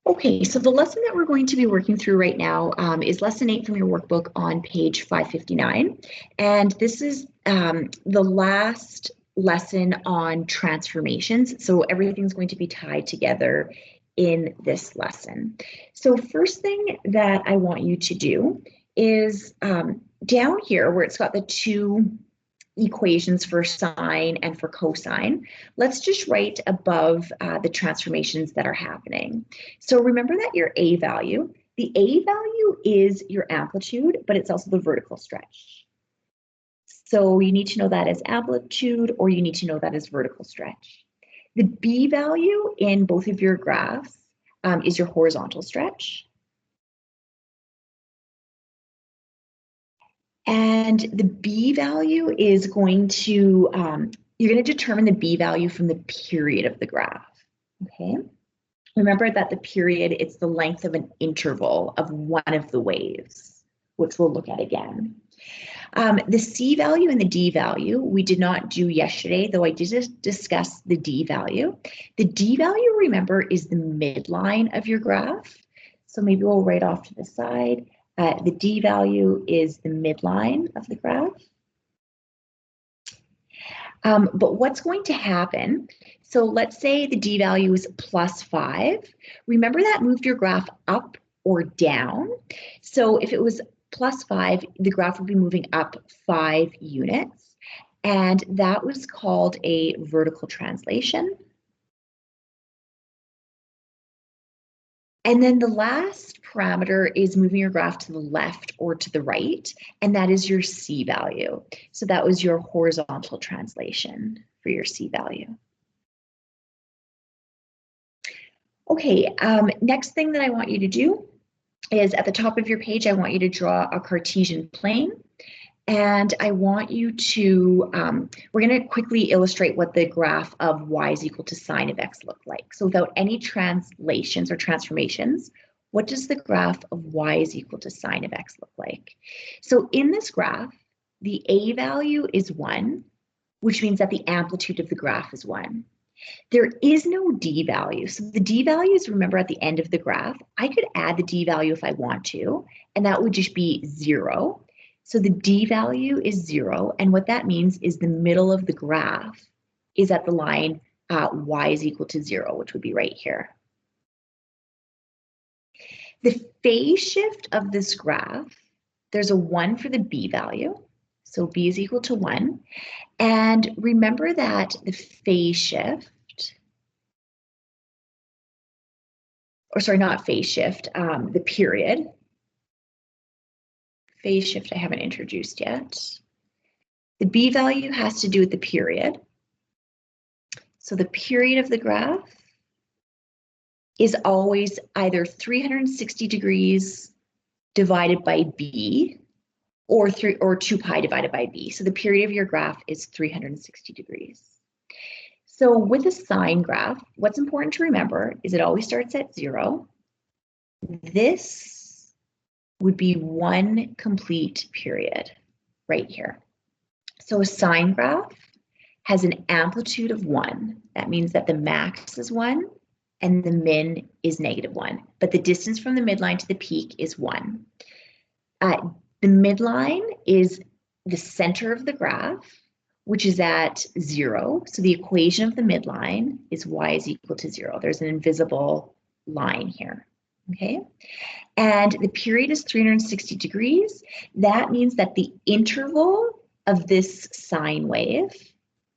Okay, so the lesson that we're going to be working through right now is lesson 8 from your workbook on page 559. And this is the last lesson on transformations. So everything's going to be tied together in this lesson. So first thing that I want you to do is down here where it's got the two equations for sine and for cosine, let's just write above the transformations that are happening. So remember that your A value, the A value is your amplitude, but it's also the vertical stretch. So you need to know that as amplitude, or you need to know that as vertical stretch. The B value in both of your graphs is your horizontal stretch. And the B value is going to, you're going to determine the B value from the period of the graph, okay? Remember that the period, it's the length of an interval of one of the waves, which we'll look at again. The C value and the D value, we did not do yesterday, though I did discuss the D value. The D value, remember, is the midline of your graph. So maybe we'll write off to the side. The D value is the midline of the graph. But what's going to happen, so let's say the D value is +5. Remember that moved your graph up or down. So if it was +5, the graph would be moving up 5 units. And that was called a vertical translation. And then the last parameter is moving your graph to the left or to the right, and that is your C value. So that was your horizontal translation for your C value. Okay, next thing that I want you to do is at the top of your page, I want you to draw a Cartesian plane. And I want you to, we're going to quickly illustrate what the graph of y is equal to sine of x look like. So without any translations or transformations, what does the graph of y is equal to sine of x look like? So in this graph, the A value is 1, which means that the amplitude of the graph is 1. There is no D value. So the D value is, remember, at the end of the graph. I could add the D value if I want to, and that would just be 0. So the D value is 0, and what that means is the middle of the graph is at the line y is equal to 0, which would be right here. The phase shift of this graph, there's a 1 for the B value, so B is equal to 1. And remember that the phase shift, or sorry, not phase shift, the period. Phase shift I haven't introduced yet. The B value has to do with the period. So the period of the graph is always either 360 degrees divided by B or 2 pi divided by B. So the period of your graph is 360 degrees. So with a sine graph, what's important to remember is it always starts at 0. This would be one complete period right here. So a sine graph has an amplitude of 1. That means that the max is 1 and the min is -1. But the distance from the midline to the peak is 1. The midline is the center of the graph, which is at 0. So the equation of the midline is y is equal to 0. There's an invisible line here. Okay, and the period is 360 degrees. That means that the interval of this sine wave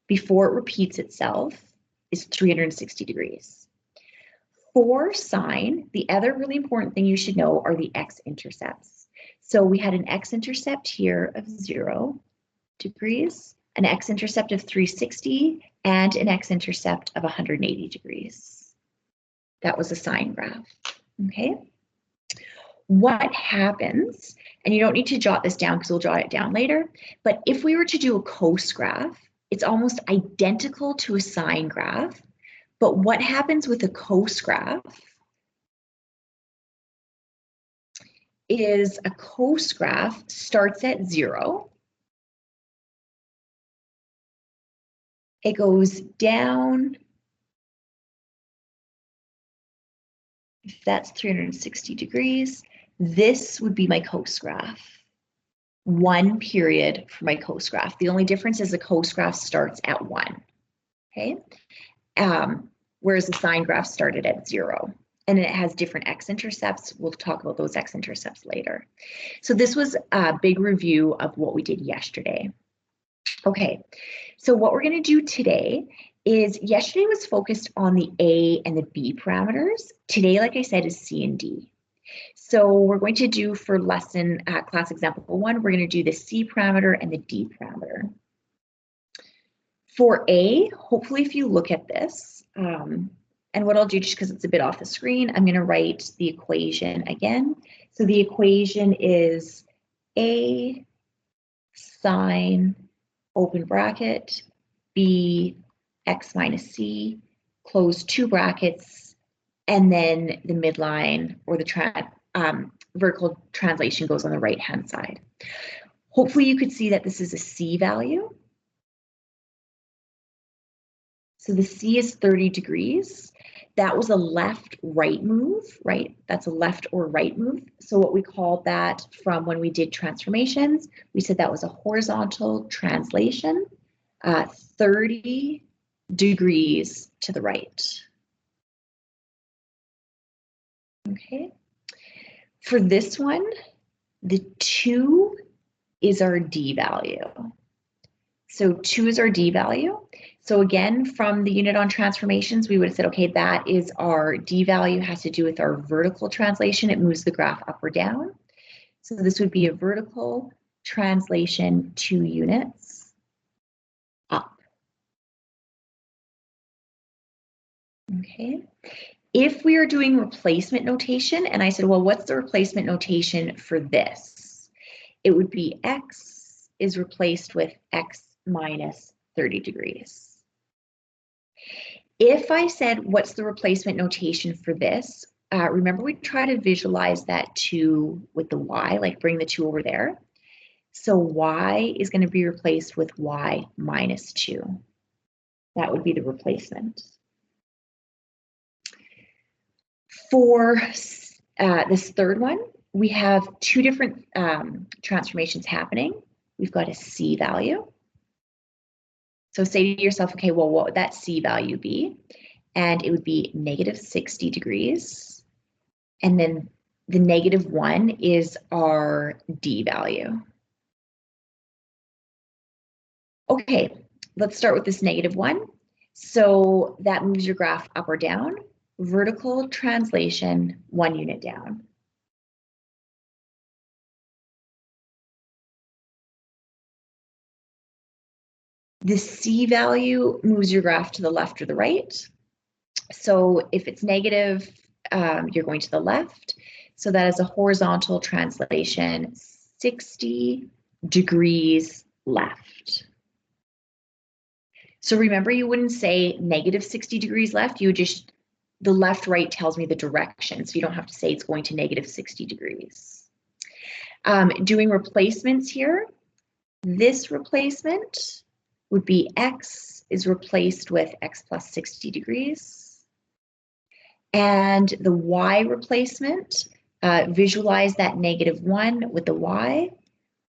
before it repeats itself is 360 degrees. For sine, the other really important thing you should know are the x-intercepts. So we had an x-intercept here of 0 degrees, an x-intercept of 360, and an x-intercept of 180 degrees. That was a sine graph, okay? What happens, and you don't need to jot this down because we'll jot it down later, but if we were to do a cos graph, it's almost identical to a sine graph. But what happens with a cos graph is a cos graph starts at 0. It goes down if that's 360 degrees, this would be my coast graph. One period for my coast graph. The only difference is the coast graph starts at 1, okay? Whereas the sine graph started at 0. And it has different x-intercepts. We'll talk about those x-intercepts later. So this was a big review of what we did yesterday. Okay, so what we're going to do today is, yesterday was focused on the A and the B parameters. Today, like I said, is C and D. So we're going to do, for lesson class example 1, we're going to do the C parameter and the D parameter. For A, hopefully if you look at this, and what I'll do, just because it's a bit off the screen, I'm going to write the equation again. So the equation is A sine, open bracket, B x minus C, close 2 brackets, and then the midline, or the vertical translation, goes on the right-hand side. Hopefully you could see that this is a C value. So the C is 30 degrees. That was a left-right move, right? That's a left or right move. So what we called that, from when we did transformations, we said that was a horizontal translation, 30 degrees to the right. Okay. For this one, the 2 is our D value. So 2 is our D value. So again, from the unit on transformations, we would have said, okay, that is our D value, has to do with our vertical translation. It moves the graph up or down. So this would be a vertical translation 2 units up. Okay. If we are doing replacement notation, and I said, well, what's the replacement notation for this? It would be x is replaced with x minus 30 degrees. If I said, what's the replacement notation for this? Remember, we try to visualize that 2 with the y, like bring the 2 over there. So y is going to be replaced with y minus 2. That would be the replacement. For this third one, we have 2 different transformations happening. We've got a C value. So say to yourself, okay, well, what would that C value be? And it would be negative 60 degrees. And then the negative 1 is our D value. Okay, let's start with this negative 1. So that moves your graph up or down. Vertical translation, 1 unit down. The C value moves your graph to the left or the right. So if it's negative, you're going to the left. So that is a horizontal translation, 60 degrees left. So remember, you wouldn't say negative 60 degrees left. You would just, the left right tells me the direction. So you don't have to say it's going to negative 60 degrees. Doing replacements here, this replacement would be x is replaced with x plus 60 degrees. And the y replacement, visualize that negative 1 with the y.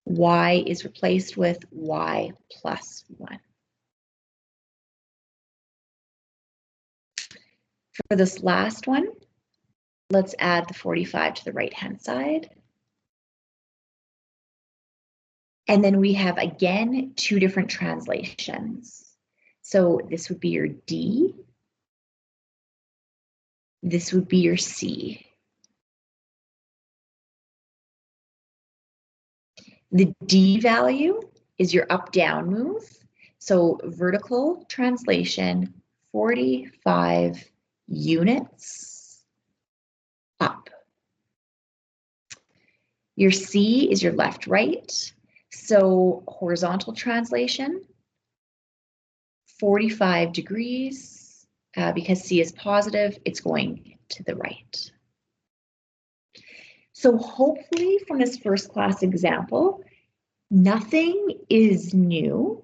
Y is replaced with y plus 1. For this last one, let's add the 45 to the right-hand side. And then we have, again, 2 different translations. So this would be your D. This would be your C. The D value is your up-down move. So vertical translation, 45 units up. Your C is your left-right. So horizontal translation, 45 degrees, because C is positive, it's going to the right. So hopefully from this first class example, nothing is new,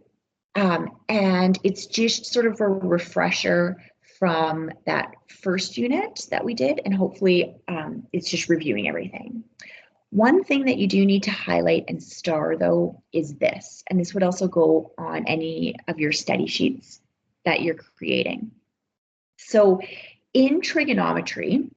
and it's just sort of a refresher from that first unit that we did, and hopefully it's just reviewing everything. One thing that you do need to highlight and star though is this, and this would also go on any of your study sheets that you're creating. So in trigonometry,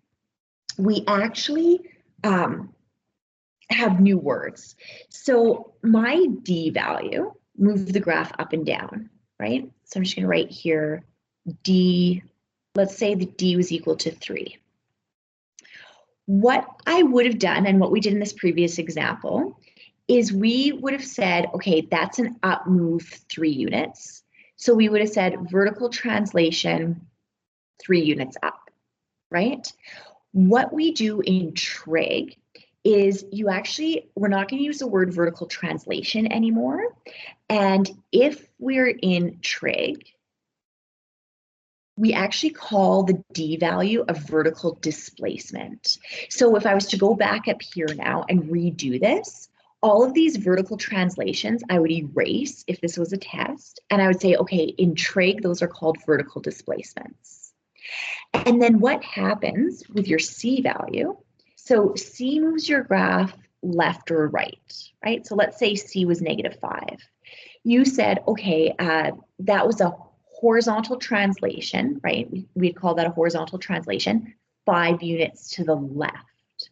we actually have new words. So my D value, move the graph up and down, right? So I'm just going to write here D, let's say the D was equal to 3. What I would have done, and what we did in this previous example, is we would have said, okay, that's an up move 3 units. So we would have said vertical translation 3 units up, right? What we do in trig is we're not going to use the word vertical translation anymore. And if we're in trig, we actually call the D value a vertical displacement. So if I was to go back up here now and redo this, all of these vertical translations I would erase if this was a test. And I would say, okay, in trig, those are called vertical displacements. And then what happens with your C value? So C moves your graph left or right, right? So let's say C was -5. You said, okay, that was a horizontal translation, right? We'd call that a horizontal translation, 5 units to the left.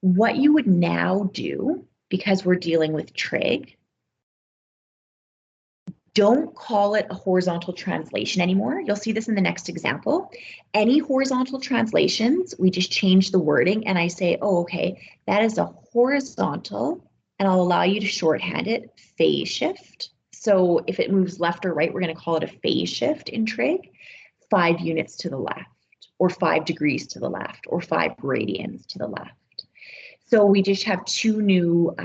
What you would now do, because we're dealing with trig, don't call it a horizontal translation anymore. You'll see this in the next example. Any horizontal translations, we just change the wording and I say, oh, okay, that is a horizontal, and I'll allow you to shorthand it, phase shift. So if it moves left or right, we're going to call it a phase shift in trig, 5 units to the left, or 5 degrees to the left, or 5 radians to the left. So we just have 2 new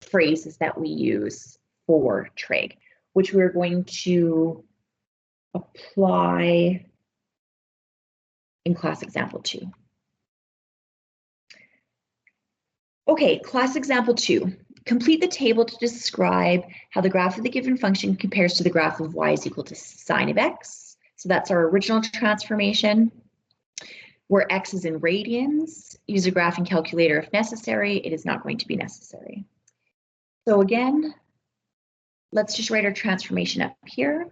phrases that we use for trig, which we're going to apply in class example 2. Okay, class example 2. Complete the table to describe how the graph of the given function compares to the graph of y is equal to sine of x. So that's our original transformation, where x is in radians. Use a graphing calculator if necessary. It is not going to be necessary. So again, let's just write our transformation up here.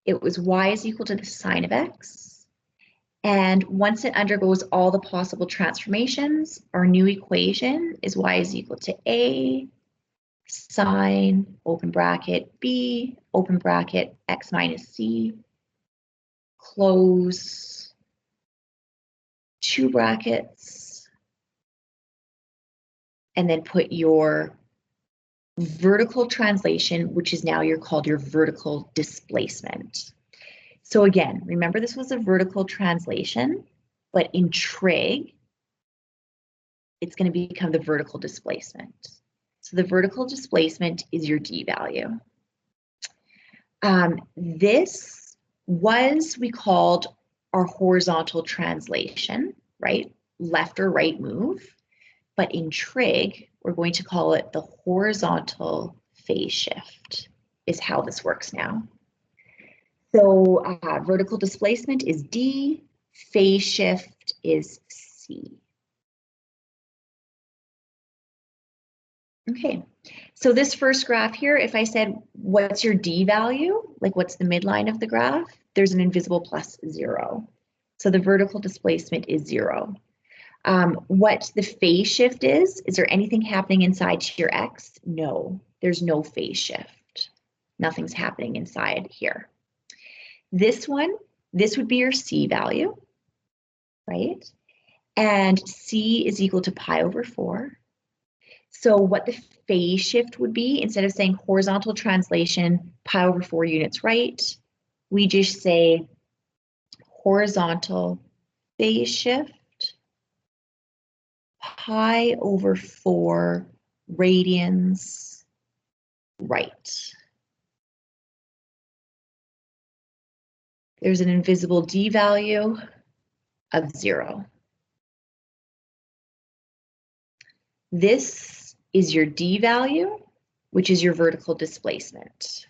It was y is equal to the sine of x. And once it undergoes all the possible transformations, our new equation is y is equal to a sine, open bracket, b, open bracket, x minus c, close 2 brackets, and then put your vertical translation, which is now called your vertical displacement. So again, remember this was a vertical translation, but in trig, it's going to become the vertical displacement. So the vertical displacement is your D value. This was, we called our horizontal translation, right? Left or right move. But in trig, we're going to call it the horizontal phase shift, is how this works now. So vertical displacement is D, phase shift is C. Okay, so this first graph here, if I said, what's your D value? Like what's the midline of the graph? There's an invisible plus 0. So the vertical displacement is 0. What the phase shift is there anything happening inside your X? No, there's no phase shift. Nothing's happening inside here. This one, this would be your C value, right? And C is equal to pi over 4. So what the phase shift would be, instead of saying horizontal translation, pi over 4 units right, we just say horizontal phase shift, pi over 4 radians right. There's an invisible D value of 0. This is your D value, which is your vertical displacement.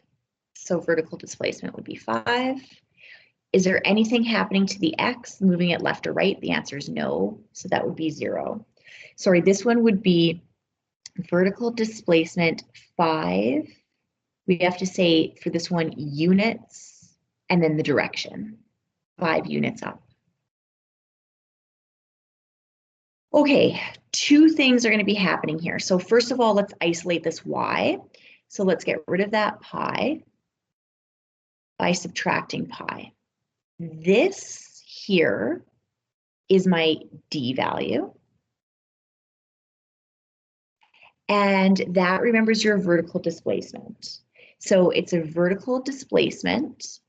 So vertical displacement would be 5. Is there anything happening to the x, moving it left or right? The answer is no, so that would be 0. Sorry, this one would be vertical displacement 5. We have to say for this one units and then the direction, 5 units up. Okay, 2 things are going to be happening here. So first of all, let's isolate this y. So let's get rid of that pi by subtracting pi. This here is my d value. And that remembers your vertical displacement. So it's a vertical displacement.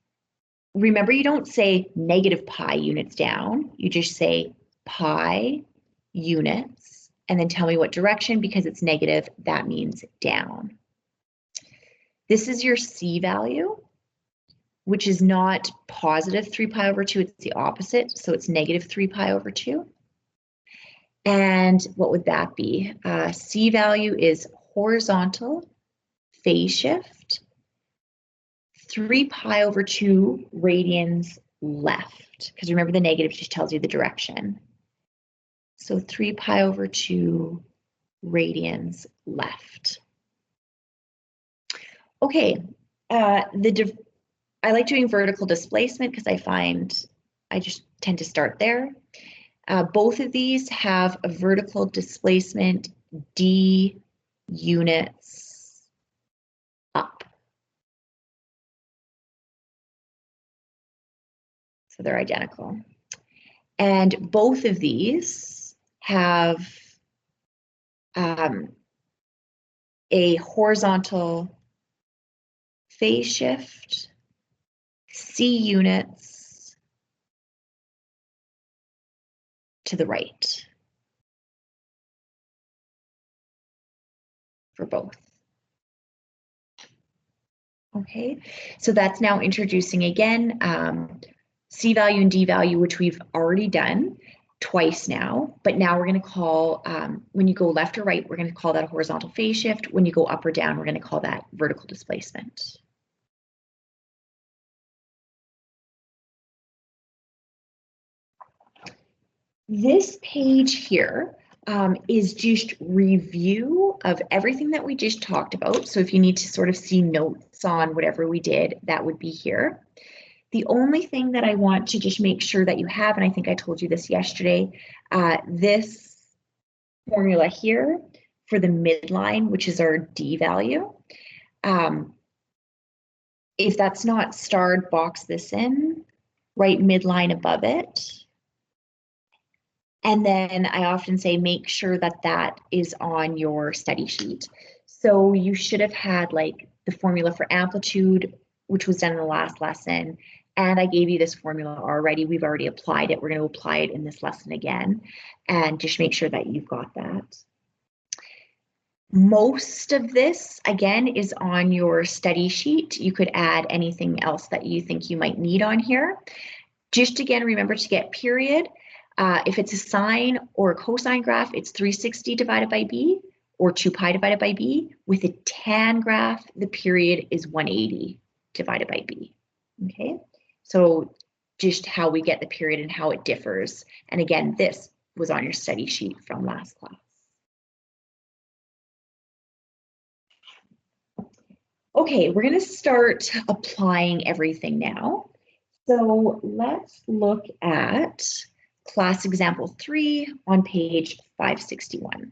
Remember, you don't say negative pi units down. You just say pi units and then tell me what direction. Because it's negative, that means down. This is your c value, which is not positive 3 pi over 2, it's the opposite. So it's negative 3 pi over 2. And what would that be? C value is horizontal phase shift, 3 pi over 2 radians left. Because remember, the negative just tells you the direction. So 3 pi over 2 radians left. Okay, I like doing vertical displacement because I just tend to start there. Both of these have a vertical displacement d units up. So they're identical. And both of these have a horizontal phase shift, c units to the right for both. Okay, so that's now introducing again c value and d value, which we've already done twice now, but now we're going to call, when you go left or right, we're going to call that a horizontal phase shift. When you go up or down, we're going to call that vertical displacement. This page here is just review of everything that we just talked about. So if you need to sort of see notes on whatever we did, that would be here. The only thing that I want to just make sure that you have, and I think I told you this yesterday, this formula here for the midline, which is our D value. If that's not starred, box this in, write midline above it. And then I often say, make sure that that is on your study sheet. So you should have had like the formula for amplitude, which was done in the last lesson. And I gave you this formula already. We've already applied it. We're going to apply it in this lesson again. And just make sure that you've got that. Most of this, again, is on your study sheet. You could add anything else that you think you might need on here. Just again, remember to get period. If it's a sine or a cosine graph, it's 360 divided by b, or 2 pi divided by b. With a tan graph, the period is 180 divided by b. Okay, so just how we get the period and how it differs. And again, this was on your study sheet from last class. Okay, we're going to start applying everything now. So let's look at class example 3 on page 561.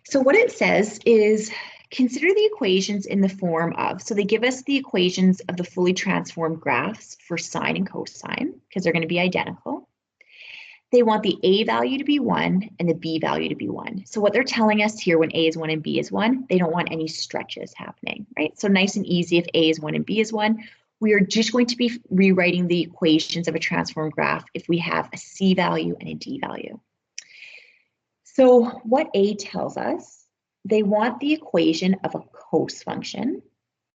So what it says is, consider the equations in the form of, so they give us the equations of the fully transformed graphs for sine and cosine, because they're going to be identical. They want the a value to be 1 and the b value to be 1. So what they're telling us here when a is 1 and b is 1, they don't want any stretches happening, right? So nice and easy if a is 1 and b is 1. We are just going to be rewriting the equations of a transformed graph if we have a c value and a d value. So what a tells us, they want the equation of a cos function.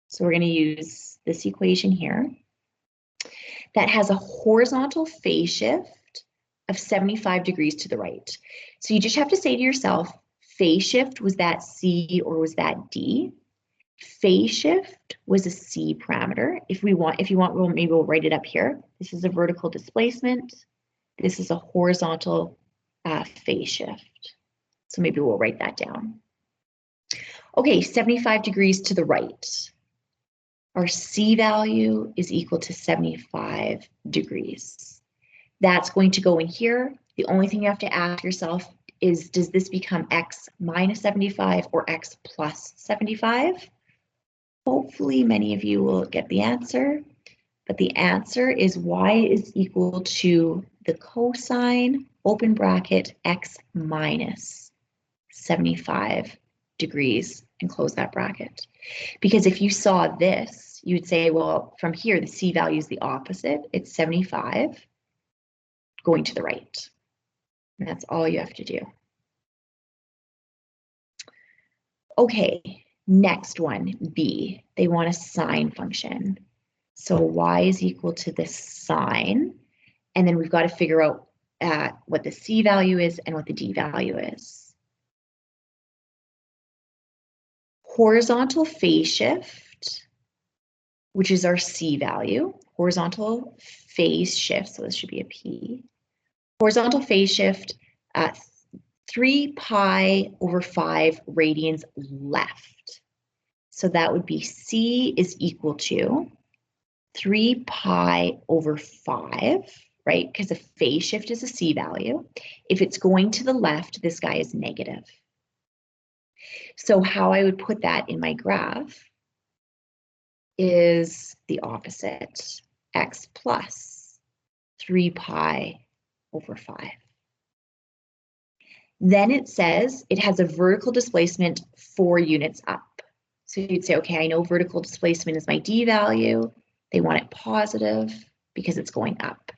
So we're going to use this equation here that has a horizontal phase shift of 75 degrees to the right. So you just have to say to yourself, phase shift, was that C or was that D? Phase shift was a C parameter. If you want, maybe we'll write it up here. This is a vertical displacement. This is a horizontal phase shift. So maybe we'll write that down. Okay, 75 degrees to the right. Our C value is equal to 75 degrees. That's going to go in here. The only thing you have to ask yourself is, does this become X minus 75 or X plus 75? Hopefully many of you will get the answer, but the answer is Y is equal to the cosine, open bracket, X minus 75 degrees and close that bracket. Because if you saw this, you would say, well, from here, the C value is the opposite. It's 75 going to the right. And that's all you have to do. Okay, next one, B. They want a sine function. So Y is equal to the sine. And then we've got to figure out what the C value is and what the D value is. Horizontal phase shift, which is our C value. Horizontal phase shift, so this should be a P. Horizontal phase shift, 3 pi over 5 radians left. So that would be C is equal to 3 pi over 5, right? Because a phase shift is a C value. If it's going to the left, this guy is negative. So how I would put that in my graph is the opposite, X plus 3 pi over 5. Then it says it has a vertical displacement 4 units up. So you'd say, okay, I know vertical displacement is my D value. They want it positive because it's going up.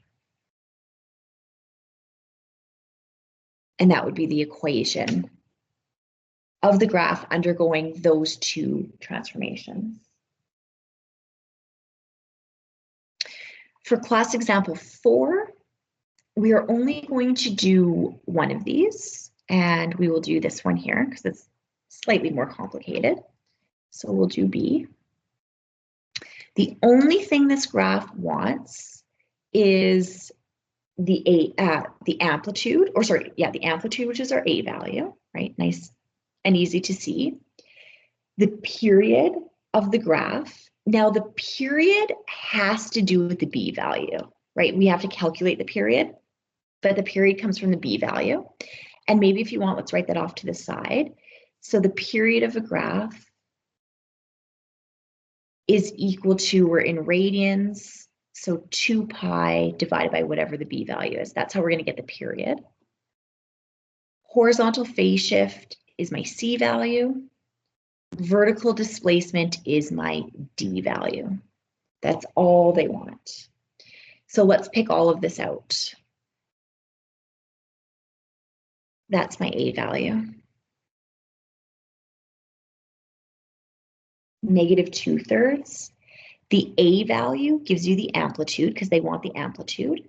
And that would be the equation of the graph undergoing those two transformations. For class example 4, we are only going to do one of these, and we will do this one here because it's slightly more complicated. So we'll do B. The only thing this graph wants is the amplitude, the amplitude, which is our A value, right? Nice and easy to see. The period of the graph. Now the period has to do with the B value, right? We have to calculate the period, but the period comes from the B value. And maybe if you want, let's write that off to the side. So the period of a graph is equal to, we're in radians, so 2 pi divided by whatever the B value is. That's how we're going to get the period. Horizontal phase shift is my C value. Vertical displacement is my D value. That's all they want. So let's pick all of this out. That's my A value. Negative 2/3. The A value gives you the amplitude because they want the amplitude.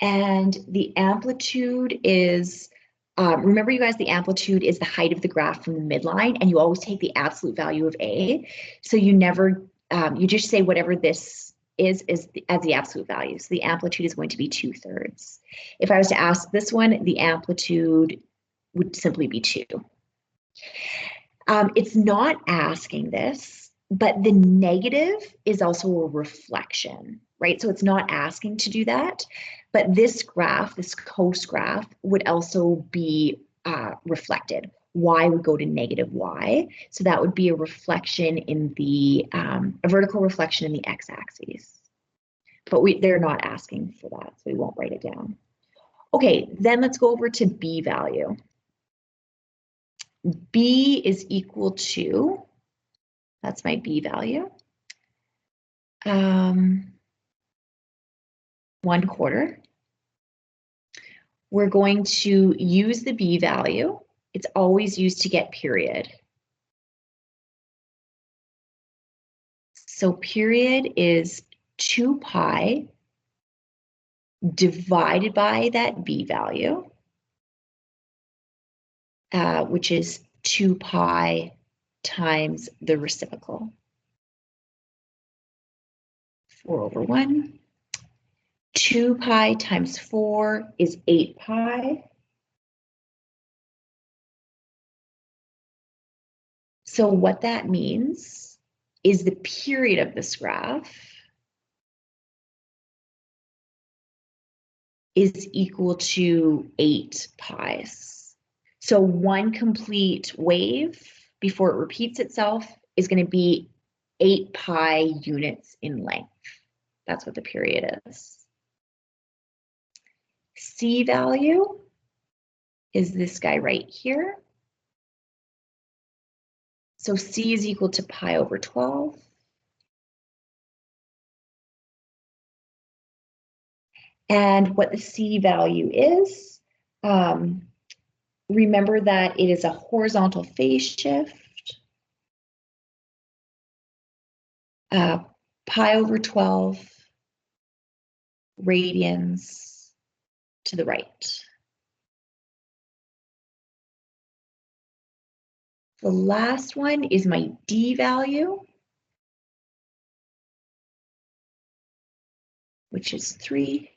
And the amplitude is, remember you guys, the amplitude is the height of the graph from the midline, and you always take the absolute value of A. So you never, you just say whatever this is as the absolute value. So the amplitude is going to be 2/3. If I was to ask this one, the amplitude would simply be 2. It's not asking this, but the negative is also a reflection, right? So it's not asking to do that, but this graph, this cos graph, would also be reflected. Y would go to negative Y, so that would be a reflection in the, a vertical reflection in the x-axis. But they're not asking for that, so we won't write it down. Okay, then let's go over to B value. B is equal to, that's my B value, 1/4. We're going to use the B value. It's always used to get period. So period is 2 pi divided by that B value. which is 2 pi times the reciprocal. 4/1. 2 pi times 4 is 8 pi. So what that means is the period of this graph is equal to 8 pi's. So one complete wave before it repeats itself is going to be 8 pi units in length. That's what the period is. C value is this guy right here. So C is equal to pi over 12. And what the C value is, remember that it is a horizontal phase shift, pi over 12 radians to the right. The last one is my D value, which is 3.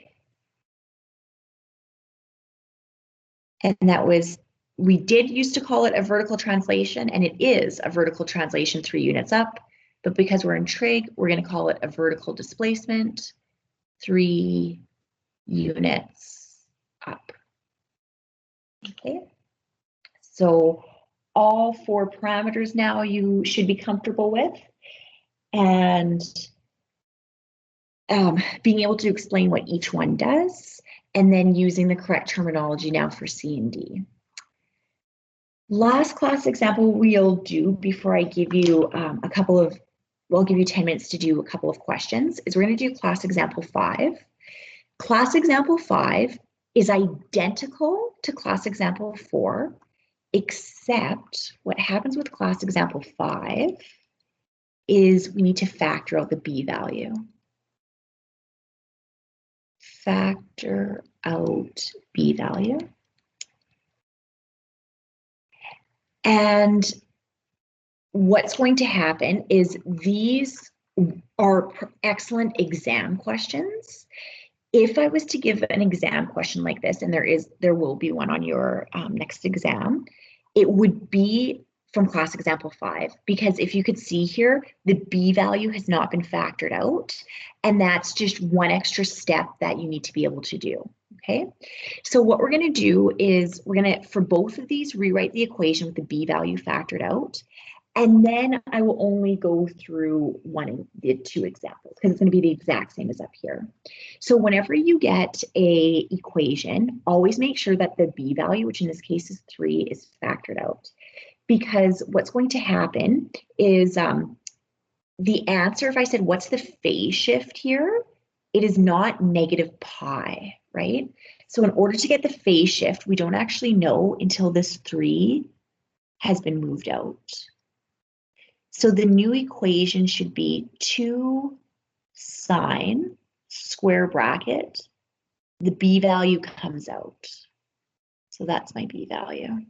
And that was, we did used to call it a vertical translation, and it is a vertical translation 3 units up. But because we're in trig, we're going to call it a vertical displacement 3 units up. Okay. So all 4 parameters now you should be comfortable with. And being able to explain what each one does, and then using the correct terminology now for C and D. Last class example we'll do before I give you we'll give you 10 minutes to do a couple of questions, is we're going to do class example 5. Class example 5 is identical to class example 4, except what happens with class example 5 is we need to factor out the B value. Factor out B value. And what's going to happen is these are excellent exam questions. If I was to give an exam question like this, and there will be one on your next exam, it would be from class example 5, because if you could see here, the B value has not been factored out, and that's just one extra step that you need to be able to do. Okay, so what we're going to do is we're going to, for both of these, rewrite the equation with the B value factored out. And then I will only go through one of the 2 examples because it's going to be the exact same as up here. So whenever you get an equation, always make sure that the B value, which in this case is 3, is factored out. Because what's going to happen is the answer, if I said, what's the phase shift here? It is not negative pi, right? So in order to get the phase shift, we don't actually know until this 3 has been moved out. So the new equation should be 2 sine square bracket, the B value comes out. So that's my B value.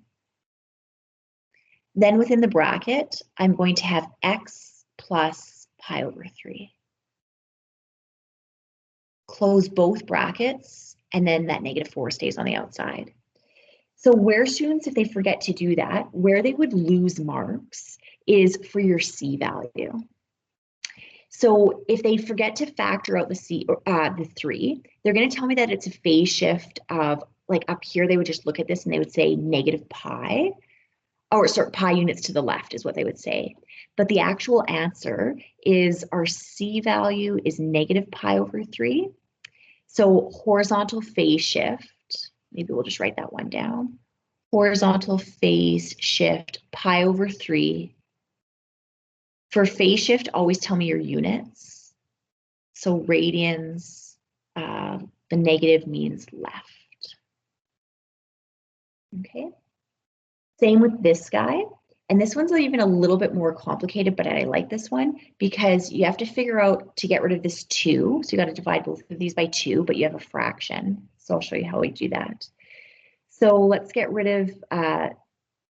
Then within the bracket, I'm going to have x plus pi over 3. Close both brackets, and then that -4 stays on the outside. So where students, if they forget to do that, where they would lose marks is for your C value. So if they forget to factor out the 3, they're going to tell me that it's a phase shift of, like up here, they would just look at this and they would say negative pi, or sorry, pi units to the left is what they would say. But the actual answer is our C value is negative pi over 3. So horizontal phase shift, maybe we'll just write that one down. Horizontal phase shift pi over 3. For phase shift, always tell me your units. So radians, the negative means left. Okay. Same with this guy. And this one's even a little bit more complicated, but I like this one because you have to figure out to get rid of this 2. So you got to divide both of these by 2, but you have a fraction. So I'll show you how we do that. So let's get rid of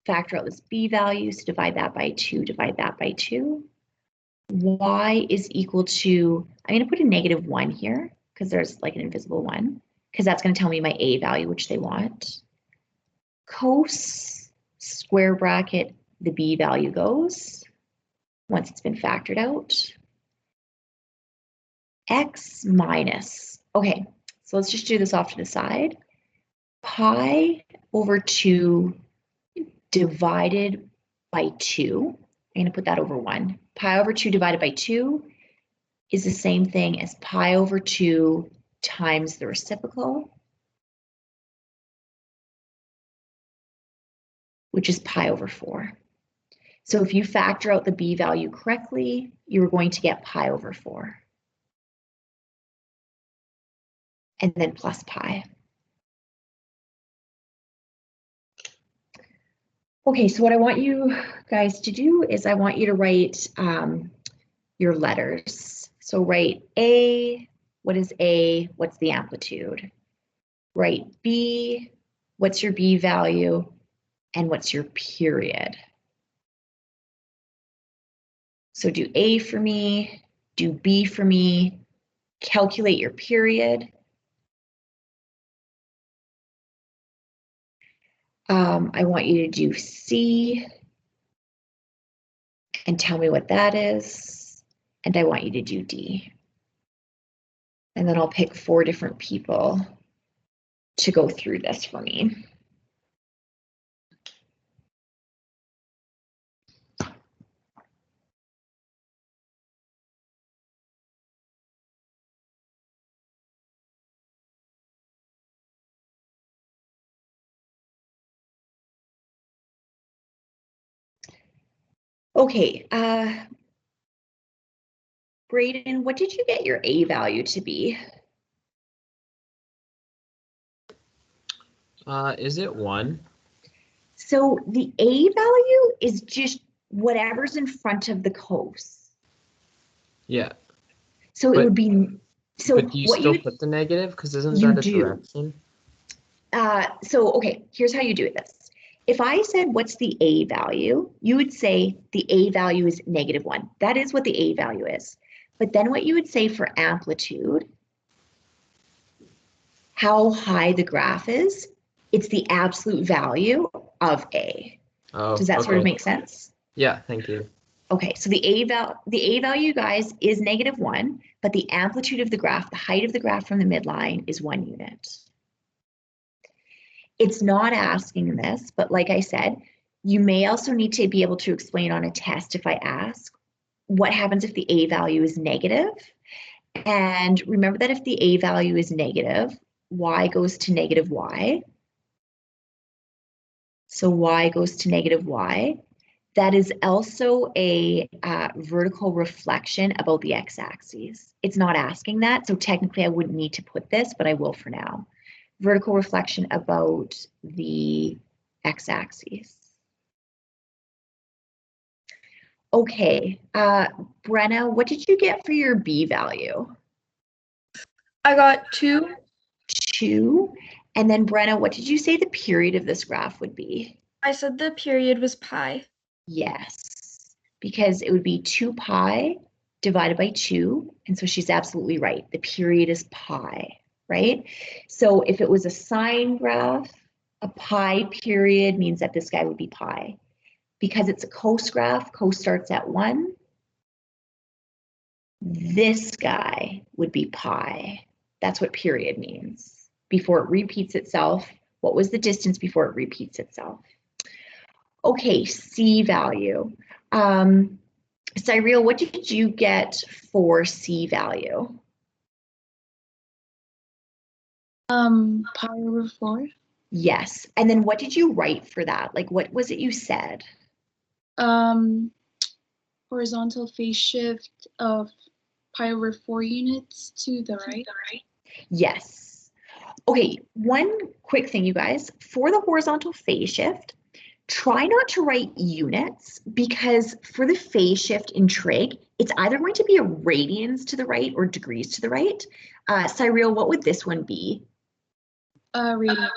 factor out this b value, so divide that by 2, divide that by 2. Y is equal to, I'm going to put a -1 here because there's like an invisible 1, because that's going to tell me my a value, which they want. Cos square bracket, the b value goes once it's been factored out. X minus, okay, so let's just do this off to the side. Pi over 2 divided by 2, I'm going to put that over 1. Pi over 2 divided by 2 is the same thing as pi over 2 times the reciprocal, which is pi over 4. So if you factor out the b value correctly, you're going to get pi over 4. And then plus pi. Okay, so what I want you guys to do is I want you to write your letters. So write A, what is A? What's the amplitude? Write B, what's your B value? And what's your period? So do A for me, do B for me, calculate your period. I want you to do C and tell me what that is. And I want you to do D. And then I'll pick 4 different people to go through this for me. Okay, Braden, what did you get your A value to be? Is it 1? So the A value is just whatever's in front of the cos. Yeah. So it would be, so but do you what still you put the negative? Because isn't you that a do. direction? So, okay, here's how you do this. If I said, what's the A value? You would say the A value is -1. That is what the A value is. But then what you would say for amplitude, how high the graph is, it's the absolute value of A. Oh, Does that sort of make sense? Yeah, thank you. Okay, so the A value, guys, is -1, but the amplitude of the graph, the height of the graph from the midline is 1 unit. It's not asking this, but like I said, you may also need to be able to explain on a test if I ask, what happens if the A value is negative? And remember that if the A value is negative, Y goes to -Y. So Y goes to -Y. That is also a vertical reflection about the x-axis. It's not asking that, so technically I wouldn't need to put this, but I will for now. Vertical reflection about the x-axis. Okay, Brenna, what did you get for your B value? I got 2. 2. And then Brenna, what did you say the period of this graph would be? I said the period was pi. Yes, because it would be 2 pi divided by 2. And so she's absolutely right. The period is pi, right? So if it was a sine graph, a pi period means that this guy would be pi. Because it's a cos graph, cos starts at 1. This guy would be pi. That's what period means. Before it repeats itself, what was the distance before it repeats itself? Okay, C value. Cyril, what did you get for C value? Pi over 4. Yes, and then what did you write for that? Like, what was it you said? Horizontal phase shift of pi over 4 units to the right. Yes. Okay, one quick thing, you guys. For the horizontal phase shift, try not to write units because for the phase shift in trig, it's either going to be a radians to the right or degrees to the right. Cyril, what would this one be? Radian.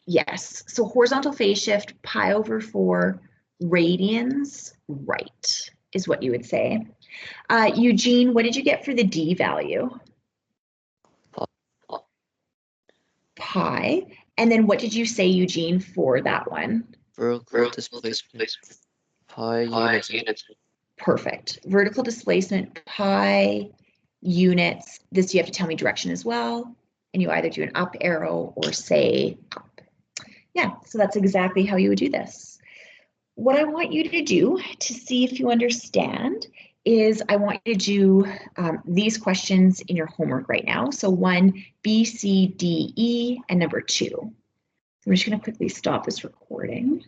Yes, so horizontal phase shift, pi over 4 radians right is what you would say. Eugene, what did you get for the D value? Pi. And then what did you say, Eugene, for that one? Vertical displacement. Pi units. Perfect. Vertical displacement, pi units. This you have to tell me direction as well. And you either do an up arrow or say up. Yeah, so that's exactly how you would do this. What I want you to do to see if you understand is I want you to do these questions in your homework right now. So 1, B, C, D, E, and number 2. I'm just going to quickly stop this recording.